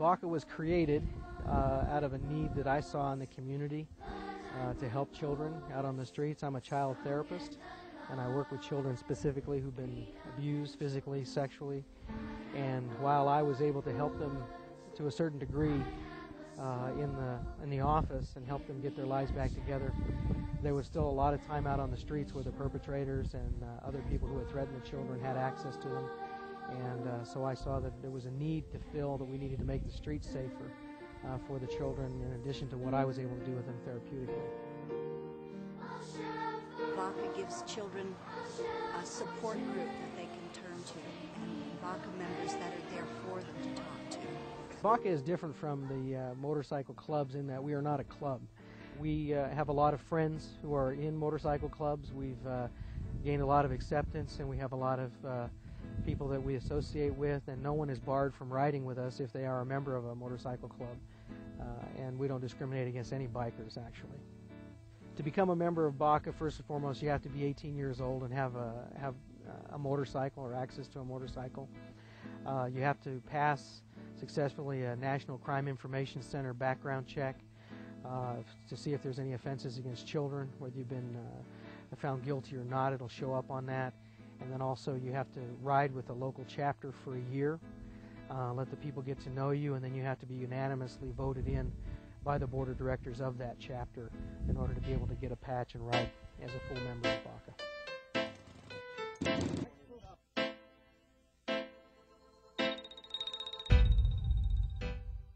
BACA was created out of a need that I saw in the community to help children out on the streets. I'm a child therapist, and I work with children specifically who've been abused physically, sexually, and while I was able to help them to a certain degree in the office and help them get their lives back together, there was still a lot of time out on the streets where the perpetrators and other people who had threatened the children had access to them. And so I saw that there was a need to fill, that we needed to make the streets safer for the children, in addition to what I was able to do with them therapeutically. BACA gives children a support group that they can turn to, and BACA members that are there for them to talk to. BACA is different from the motorcycle clubs in that we are not a club. We have a lot of friends who are in motorcycle clubs. We've gained a lot of acceptance, and we have a lot of people that we associate with, and no one is barred from riding with us if they are a member of a motorcycle club. And we don't discriminate against any bikers, actually. To become a member of BACA, first and foremost, you have to be 18 years old and have a motorcycle or access to a motorcycle. You have to pass successfully a National Crime Information Center background check to see if there's any offenses against children, whether you've been found guilty or not. It'll show up on that. And then also you have to ride with a local chapter for a year, let the people get to know you, and then you have to be unanimously voted in by the board of directors of that chapter in order to be able to get a patch and ride as a full member of BACA.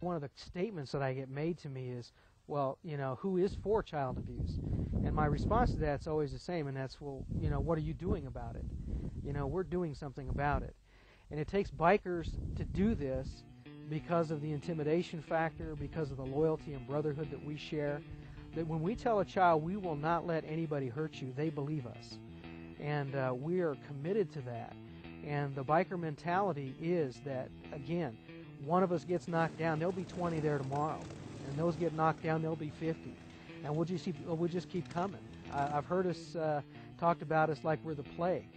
One of the statements that I get made to me is, well, you know, who is for child abuse? And my response to that's always the same, and that's, well, you know, what are you doing about it? You know, we're doing something about it. And it takes bikers to do this because of the intimidation factor, because of the loyalty and brotherhood that we share. That when we tell a child we will not let anybody hurt you, they believe us. And we are committed to that. And the biker mentality is that, again, one of us gets knocked down, there'll be 20 there tomorrow. And those get knocked down, there'll be 50. And we'll just keep coming. I've heard us talked about us like we're the plague.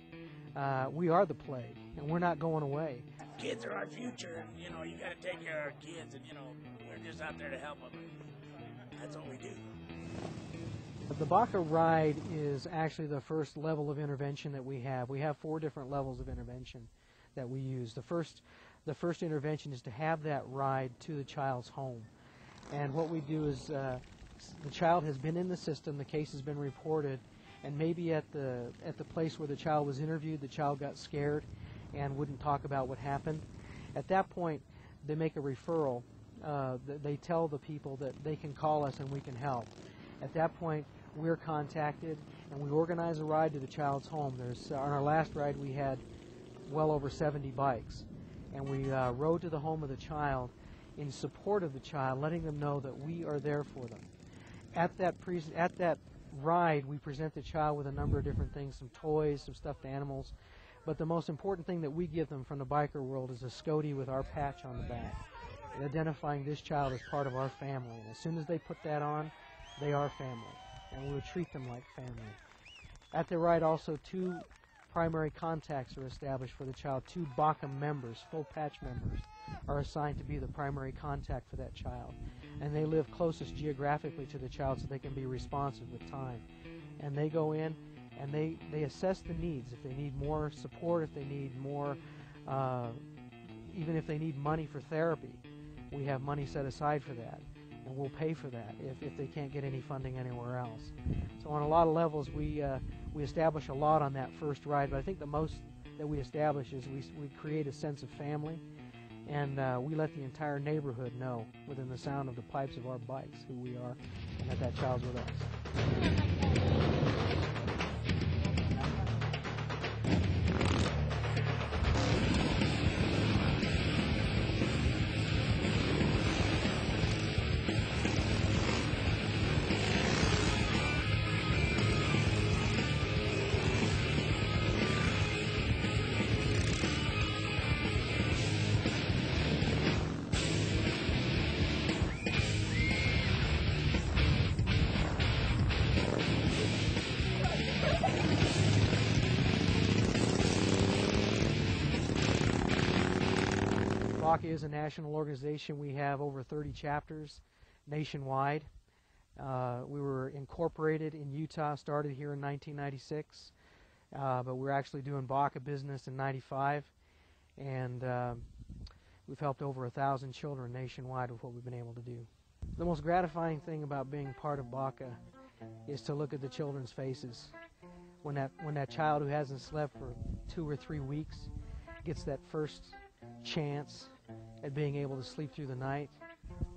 We are the plague, and we're not going away. Kids are our future, and you know, you got to take care of our kids, and you know, we're just out there to help them. That's what we do. The BACA ride is actually the first level of intervention that we have. We have 4 different levels of intervention that we use. The first intervention is to have that ride to the child's home. And what we do is the child has been in the system, the case has been reported, and maybe at the place where the child was interviewed, the child got scared and wouldn't talk about what happened. At that point, they make a referral. They tell the people that they can call us and we can help. At that point, we're contacted and we organize a ride to the child's home. On our last ride, we had well over 70 bikes, and we rode to the home of the child in support of the child, letting them know that we are there for them. At that ride, we present the child with a number of different things, some toys, some stuffed animals, but the most important thing that we give them from the biker world is a SCOTY with our patch on the back, identifying this child as part of our family. And as soon as they put that on, they are family, and we will treat them like family. At the ride, also 2 primary contacts are established for the child. 2 BACA members, full patch members, are assigned to be the primary contact for that child. And they live closest geographically to the child so they can be responsive with time. And they go in and they assess the needs. If they need more support, if they need more, even if they need money for therapy, we have money set aside for that. And we'll pay for that if they can't get any funding anywhere else. So on a lot of levels, we establish a lot on that first ride, but I think the most that we establish is we create a sense of family, and we let the entire neighborhood know within the sound of the pipes of our bikes who we are and that child's with us. BACA is a national organization. We have over 30 chapters nationwide. We were incorporated in Utah, started here in 1996, but we're actually doing BACA business in '95, and we've helped over 1,000 children nationwide with what we've been able to do. The most gratifying thing about being part of BACA is to look at the children's faces. When that child who hasn't slept for 2 or 3 weeks gets that first chance at being able to sleep through the night,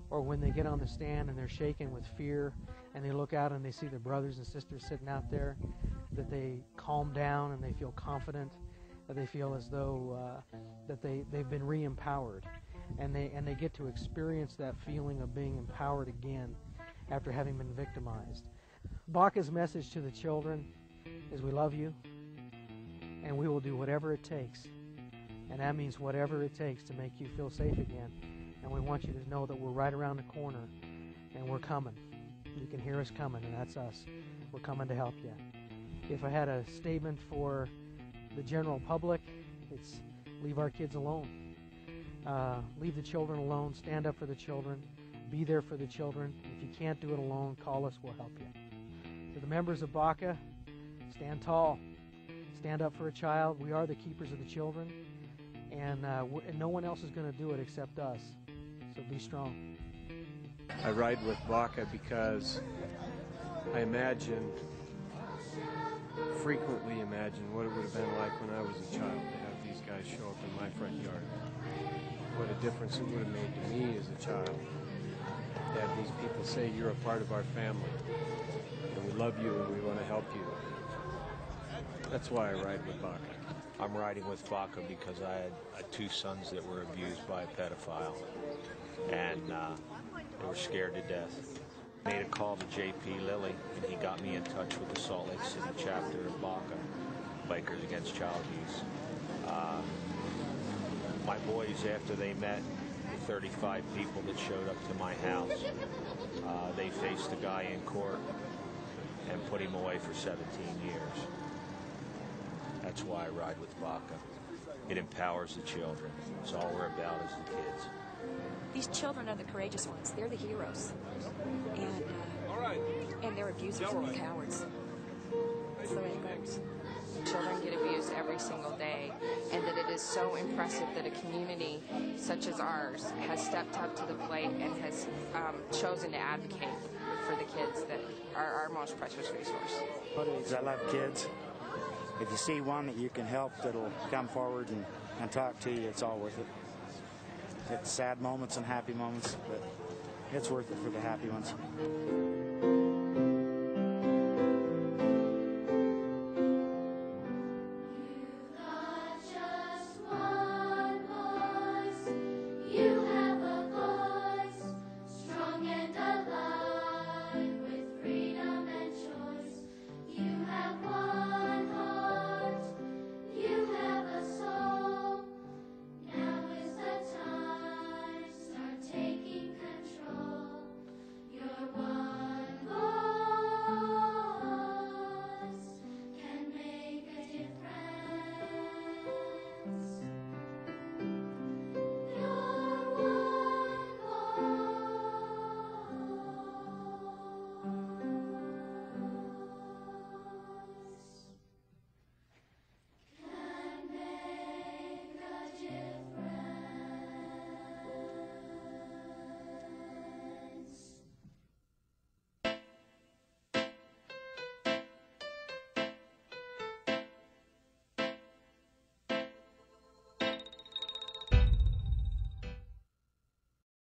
or when they get on the stand and they're shaken with fear and they look out and they see their brothers and sisters sitting out there, that they calm down and they feel confident, that they feel as though that they've been re-empowered, and they get to experience that feeling of being empowered again after having been victimized. BACA's message to the children is, we love you and we will do whatever it takes, and that means whatever it takes to make you feel safe again. And we want you to know that we're right around the corner and we're coming. You can hear us coming, and that's us. We're coming to help you. If I had a statement for the general public, it's leave our kids alone. Leave the children alone. Stand up for the children. Be there for the children. If you can't do it alone, call us. We'll help you. To the members of BACA, stand tall. Stand up for a child. We are the keepers of the children, and no one else is going to do it except us. So be strong. I ride with BACA because I frequently imagine what it would have been like when I was a child to have these guys show up in my front yard. What a difference it would have made to me as a child to have these people say, you're a part of our family, and we love you and we want to help you. That's why I ride with BACA. I'm riding with BACA because I had 2 sons that were abused by a pedophile, and they were scared to death. Made a call to J.P. Lilly, and he got me in touch with the Salt Lake City chapter of BACA, Bikers Against Child Abuse. My boys, after they met the 35 people that showed up to my house, they faced the guy in court and put him away for 17 years. That's why I ride with BACA. It empowers the children. It's all we're about is the kids. These children are the courageous ones. They're the heroes. And they're abusers and cowards. That's the way it goes. Children get abused every single day, and that it is so impressive that a community such as ours has stepped up to the plate and has chosen to advocate for the kids that are our most precious resource. I love kids. If you see one that you can help that'll come forward and talk to you, it's all worth it. It's sad moments and happy moments, but it's worth it for the happy ones.